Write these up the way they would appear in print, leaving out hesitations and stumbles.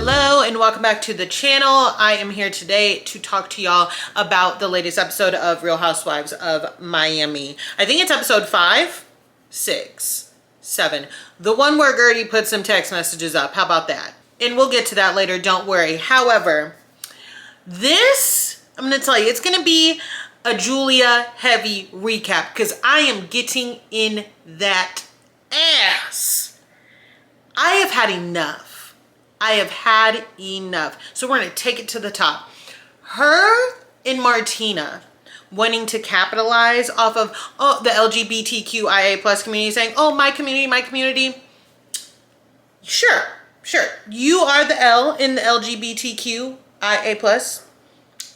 Hello and welcome back to the channel. I am here today to talk to y'all about the latest episode of Real Housewives of Miami. I think it's episode 5, 6, 7. The one where Guerdy put some text messages up. How about that? And we'll get to that later, don't worry. However, this, I'm going to tell you, it's going to be a Julia heavy recap because I am getting in that ass. I have had enough. I have had enough. So we're going to take it to the top. Her and Martina wanting to capitalize off of the LGBTQIA plus community, saying, oh, my community, my community. Sure. You are the L in the LGBTQIA plus.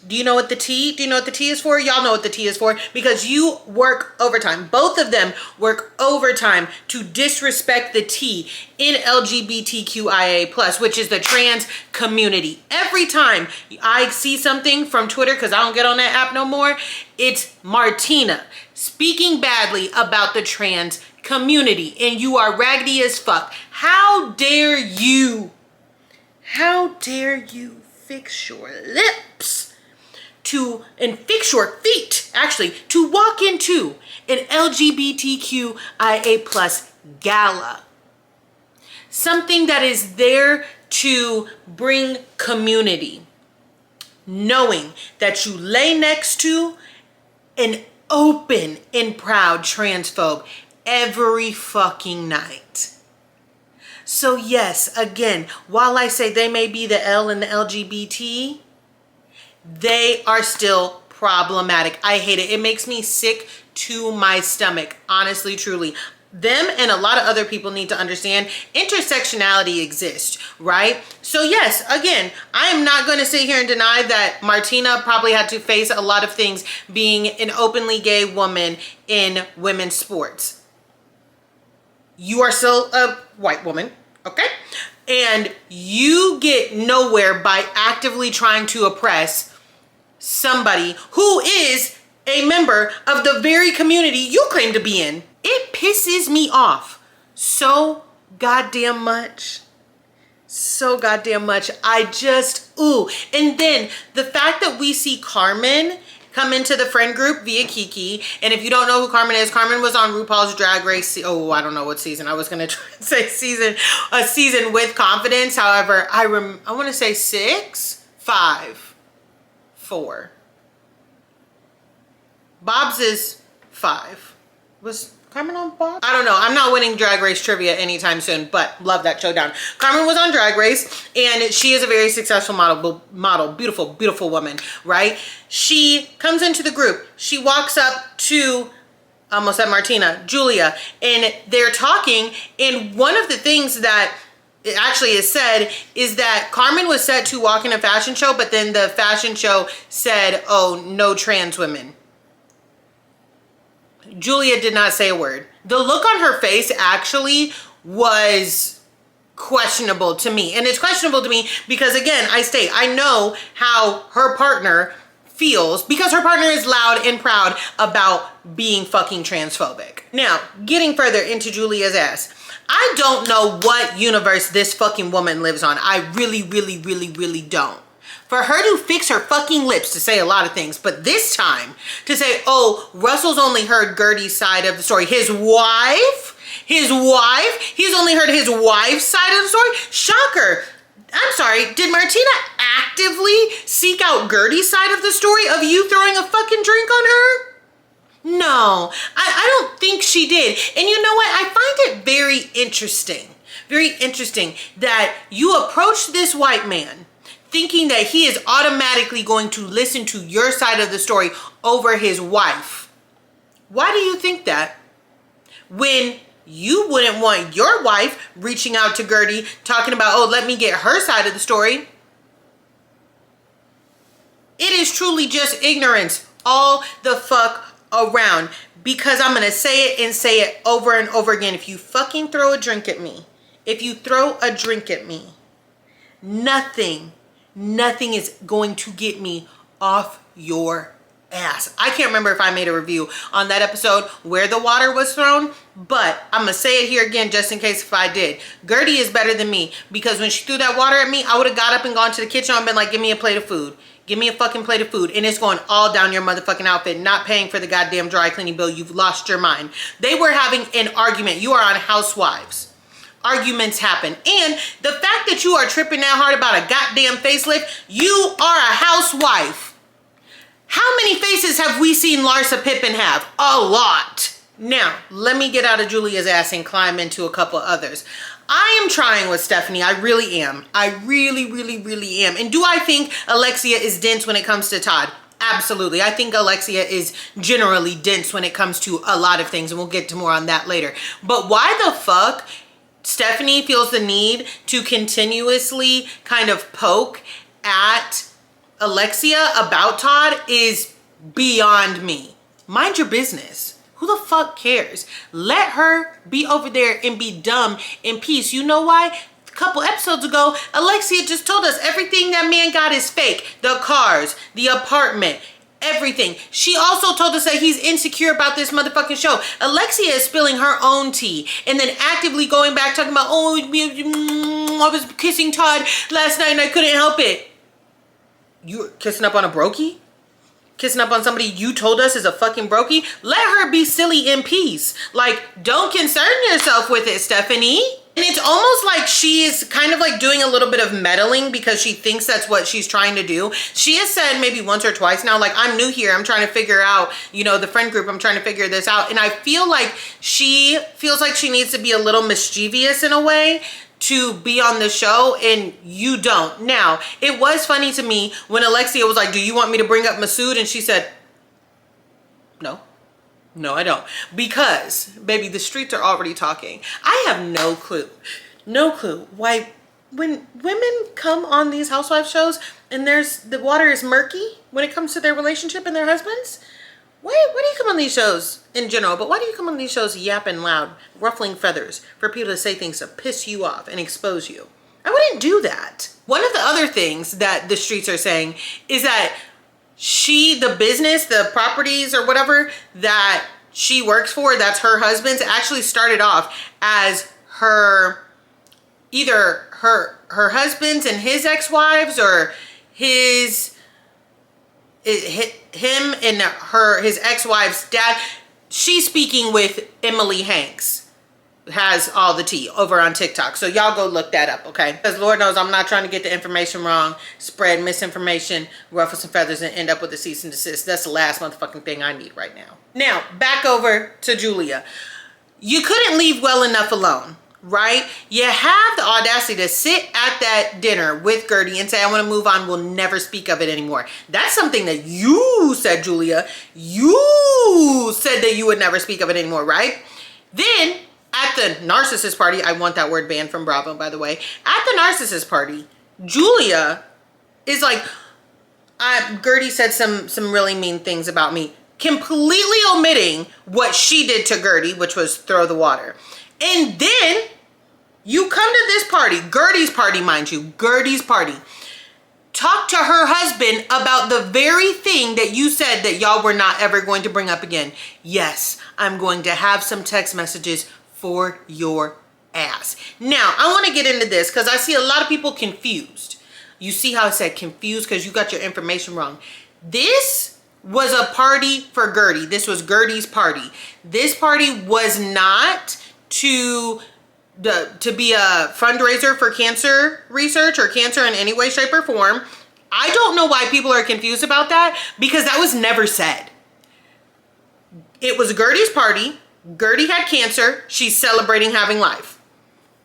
Do you know what the T? Do you know what the T is for? Y'all know what the T is for because you work overtime. Both of them work overtime to disrespect the T in LGBTQIA plus, which is the trans community. Every time I see something from Twitter, because I don't get on that app no more, it's Martina speaking badly about the trans community, and you are raggedy as fuck. How dare you? How dare you fix your lips and fix your feet, actually, to walk into an LGBTQIA plus gala. Something that is there to bring community. Knowing that you lay next to an open and proud transphobe every fucking night. So yes, again, while I say they may be the L in the LGBT, they are still problematic. I hate it. It makes me sick to my stomach, honestly, truly. Them and a lot of other people need to understand intersectionality exists, right? So yes, again, I am not going to sit here and deny that Martina probably had to face a lot of things being an openly gay woman in women's sports. You are still a white woman, okay? And you get nowhere by actively trying to oppress somebody who is a member of the very community you claim to be in. It pisses me off so goddamn much. So goddamn much. I just, ooh. And then the fact that we see Carmen come into the friend group via Kiki. And if you don't know who Carmen is, Carmen was on RuPaul's Drag Race. Oh, I don't know what season. I was going to try and say a season with confidence. However, I want to say 6, 5, 4. Bob's is 5. Was Carmen on Bob? I don't know. I'm not winning Drag Race trivia anytime soon, but love that showdown. Carmen was on Drag Race, and she is a very successful model, beautiful woman, right? She comes into the group. She walks up to, almost said Martina, Julia, and they're talking, and one of the things that it actually is said is that Carmen was set to walk in a fashion show, but then the fashion show said, oh, no trans women. Julia did not say a word. The look on her face actually was questionable to me. And it's questionable to me because, again, I know how her partner feels because her partner is loud and proud about being fucking transphobic. Now, getting further into Julia's ass. I don't know what universe this fucking woman lives on. I really don't. For her to fix her fucking lips to say a lot of things, but this time to say, oh, Russell's only heard Guerdy's side of the story. His wife, he's only heard his wife's side of the story. Shocker. I'm sorry, did Martina actively seek out Guerdy's side of the story of you throwing a fucking drink on her? No, I don't think she did. And you know what? I find it very interesting that you approached this white man thinking that he is automatically going to listen to your side of the story over his wife. Why do you think that? When you wouldn't want your wife reaching out to Guerdy talking about, oh, let me get her side of the story. It is truly just ignorance all the fuck around, because I'm gonna say it and say it over and over again. If you fucking throw a drink at me, nothing is going to get me off your ass. I can't remember if I made a review on that episode where the water was thrown, but I'm gonna say it here again just in case if I did. Guerdy is better than me, because when she threw that water at me, I would have got up and gone to the kitchen and been like, give me a plate of food. Give me a fucking plate of food. And it's going all down your motherfucking outfit, not paying for the goddamn dry cleaning bill. You've lost your mind. They were having an argument. You are on Housewives. Arguments happen. And the fact that you are tripping that hard about a goddamn facelift, you are a housewife. How many faces have we seen Larsa Pippen have? A lot. Now, let me get out of Julia's ass and climb into a couple others. I am trying with Stephanie. I really am. I really, really, really am. And do I think Alexia is dense when it comes to Todd? Absolutely. I think Alexia is generally dense when it comes to a lot of things, and we'll get to more on that later. But why the fuck Stephanie feels the need to continuously kind of poke at Alexia about Todd is beyond me. Mind your business. Who the fuck cares? Let her be over there and be dumb in peace. You know why? A couple episodes ago, Alexia just told us everything that man got is fake. The cars, the apartment, everything. She also told us that he's insecure about this motherfucking show. Alexia is spilling her own tea and then actively going back talking about, oh, I was kissing Todd last night and I couldn't help it. You were kissing up on a brokey? Kissing up on somebody you told us is a fucking brokey? Let her be silly in peace. Like, don't concern yourself with it, Stephanie. And it's almost like she is kind of like doing a little bit of meddling because she thinks that's what she's trying to do. She has said maybe once or twice now, like, I'm new here. I'm trying to figure out, you know, the friend group. I'm trying to figure this out. And I feel like she feels like she needs to be a little mischievous in a way to be on the show, and you don't. Now, it was funny to me when Alexia was like, do you want me to bring up Masood? And she said, no. No, I don't. Because, baby, the streets are already talking. I have no clue why when women come on these housewife shows and the water is murky when it comes to their relationship and their husbands. Why do you come on these shows in general, but why do you come on these shows yapping loud, ruffling feathers for people to say things to piss you off and expose you? I wouldn't do that. One of the other things that the streets are saying is that the business, the properties or whatever that she works for, that's her husband's, actually started off as either her husband's and his ex-wives, or him and his ex-wife's dad. She's speaking with Emily Hanks, has all the tea over on TikTok. So y'all go look that up, okay? Because Lord knows I'm not trying to get the information wrong, spread misinformation, ruffle some feathers, and end up with a cease and desist. That's the last motherfucking thing I need right now. Now, back over to Julia. You couldn't leave well enough alone, right? You have the audacity to sit at that dinner with Guerdy and say, I want to move on. We'll never speak of it anymore. That's something that you said, Julia. You said that you would never speak of it anymore, right? Then at the narcissist party, I want that word banned from Bravo, by the way. At the narcissist party, Julia is like, Guerdy said some really mean things about me, completely omitting what she did to Guerdy, which was throw the water. And then you come to this party, Guerdy's party, mind you, Guerdy's party, talk to her husband about the very thing that you said that y'all were not ever going to bring up again. Yes, I'm going to have some text messages for your ass. Now, I want to get into this because I see a lot of people confused. You see how I said confused because you got your information wrong. This was a party for Guerdy. This was Guerdy's party. This party was not to be a fundraiser for cancer research or cancer in any way, shape, or form. I don't know why people are confused about that, because that was never said. It was Guerdy's party. Guerdy had cancer. She's celebrating having life.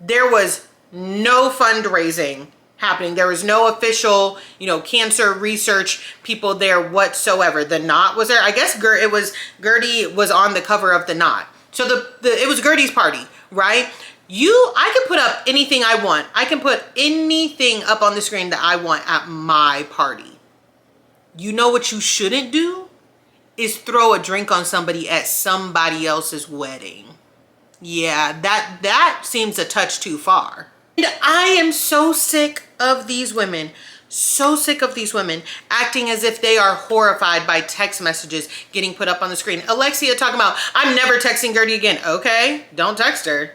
There was no fundraising happening. There was no official, cancer research people there whatsoever. The Knot was there. I guess Guerdy was on the cover of The Knot. So it was Guerdy's party, right? I can put up anything I want. I can put anything up on the screen that I want at my party. You know what you shouldn't do is throw a drink on somebody at somebody else's wedding. Yeah, that seems a touch too far. And I am so sick of these women. So sick of these women acting as if they are horrified by text messages getting put up on the screen. Alexia talking about, I'm never texting Guerdy again. Okay, don't text her.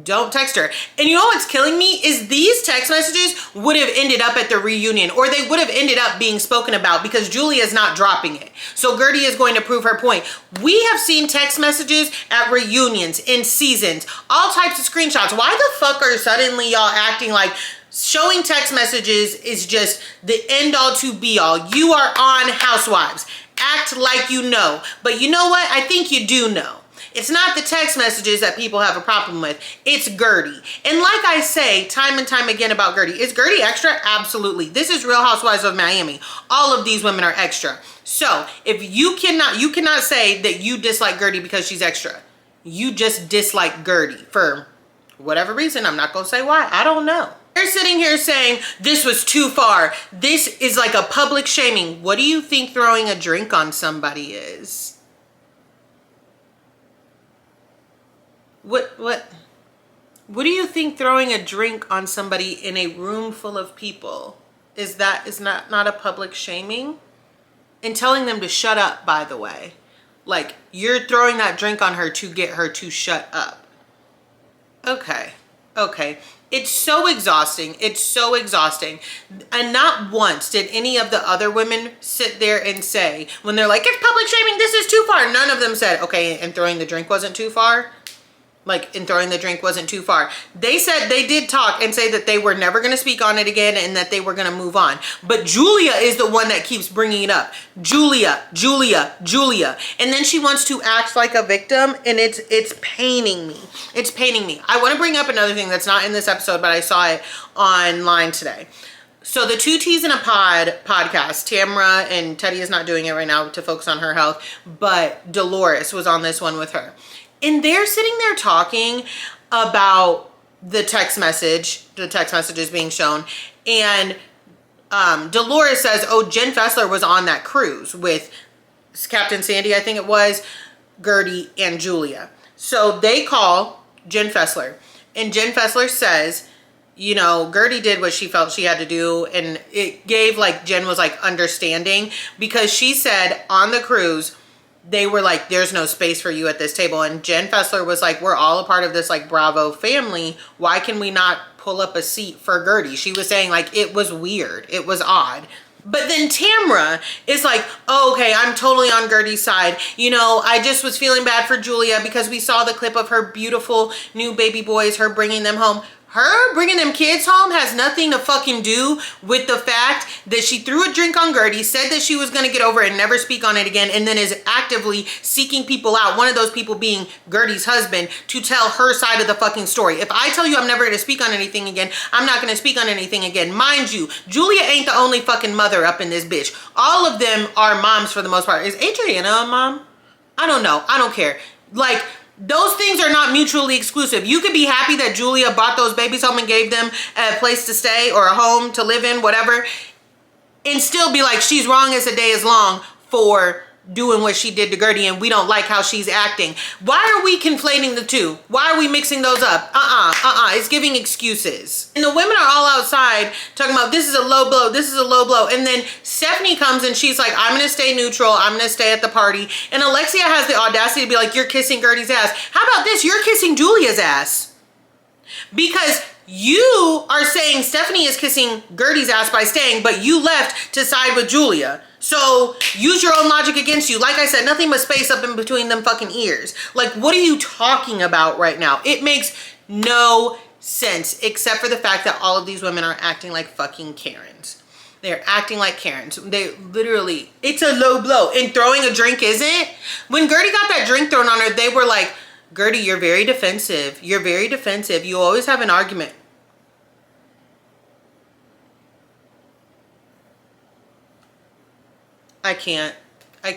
Don't text her. And you know what's killing me is these text messages would have ended up at the reunion, or they would have ended up being spoken about because Julia's not dropping it. So Guerdy is going to prove her point. We have seen text messages at reunions, in seasons, all types of screenshots. Why the fuck are suddenly y'all acting like showing text messages is just the end all to be all? You are on Housewives. Act like you know. But you know what? I think you do know. It's not the text messages that people have a problem with. It's Guerdy. And like I say time and time again about Guerdy, is Guerdy extra? Absolutely. This is Real Housewives of Miami. All of these women are extra. So if you cannot say that you dislike Guerdy because she's extra. You just dislike Guerdy for whatever reason. I'm not going to say why. I don't know. They're sitting here saying this was too far. This is like a public shaming. What do you think throwing a drink on somebody is? What do you think throwing a drink on somebody in a room full of people is not a public shaming? And telling them to shut up, by the way. Like, you're throwing that drink on her to get her to shut up. Okay. It's so exhausting. It's so exhausting. And not once did any of the other women sit there and say, when they're like, it's public shaming, this is too far. None of them said, okay, and throwing the drink wasn't too far. Like, and throwing the drink wasn't too far. They said they did talk and say that they were never going to speak on it again and that they were going to move on. But Julia is the one that keeps bringing it up. Julia. And then she wants to act like a victim, and it's paining me. It's paining me. I want to bring up another thing that's not in this episode, but I saw it online today. So the Two Teas in a Pod podcast, Tamra, and Teddy is not doing it right now to focus on her health, but Dolores was on this one with her. And they're sitting there talking about the text messages being shown. And Dolores says, oh, Jen Fessler was on that cruise with Captain Sandy, I think it was, Guerdy, and Julia. So they call Jen Fessler. And Jen Fessler says, you know, Guerdy did what she felt she had to do. And it gave, like, Jen was, like, understanding. Because she said on the cruise, they were like, there's no space for you at this table. And Jen Fessler was like, we're all a part of this, like, Bravo family. Why can we not pull up a seat for Guerdy? She was saying, like, it was weird. It was odd. But then Tamra is like, oh, okay, I'm totally on Guerdy's side. You know, I just was feeling bad for Julia because we saw the clip of her beautiful new baby boys, her bringing them home. Her bringing them kids home has nothing to fucking do with the fact that she threw a drink on Guerdy, said that she was going to get over it and never speak on it again, and then is actively seeking people out, one of those people being Guerdy's husband, to tell her side of the fucking story. If I tell you I'm never going to speak on anything again, I'm not going to speak on anything again. Mind you, Julia ain't the only fucking mother up in this bitch. All of them are moms for the most part. Is Adriana a mom? I don't know. I don't care. Like, those things are not mutually exclusive. You could be happy that Julia brought those babies home and gave them a place to stay or a home to live in, whatever, and still be like, she's wrong as the day is long for doing what she did to Guerdy, and we don't like how she's acting. Why are we conflating the two? Why are we mixing those up? It's giving excuses. And the women are all outside talking about, this is a low blow, this is a low blow. And then Stephanie comes and she's like, I'm gonna stay neutral, I'm gonna stay at the party. And Alexia has the audacity to be like, you're kissing Guerdy's ass. How about this? You're kissing Julia's ass. Because you are saying Stephanie is kissing Guerdy's ass by staying, but you left to side with Julia. So use your own logic against you. Like I said, nothing but space up in between them fucking ears. Like, what are you talking about right now? It makes no sense, except for the fact that all of these women are acting like fucking Karens. They're acting like Karens. They literally, it's a low blow. And throwing a drink isn't. When Guerdy got that drink thrown on her, they were like, Guerdy, you're very defensive. You're very defensive. You always have an argument. I can't. I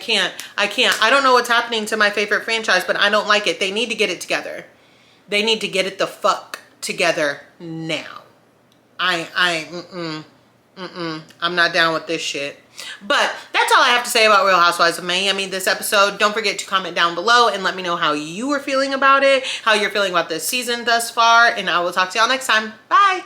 don't know what's happening to my favorite franchise, but I don't like it. They need to get it together. They need to get it the fuck together now. I'm not down with this shit. But that's all I have to say about Real Housewives of Miami this episode. Don't forget to comment down below and let me know how you are feeling about it, how you're feeling about this season thus far, and I will talk to y'all next time. Bye.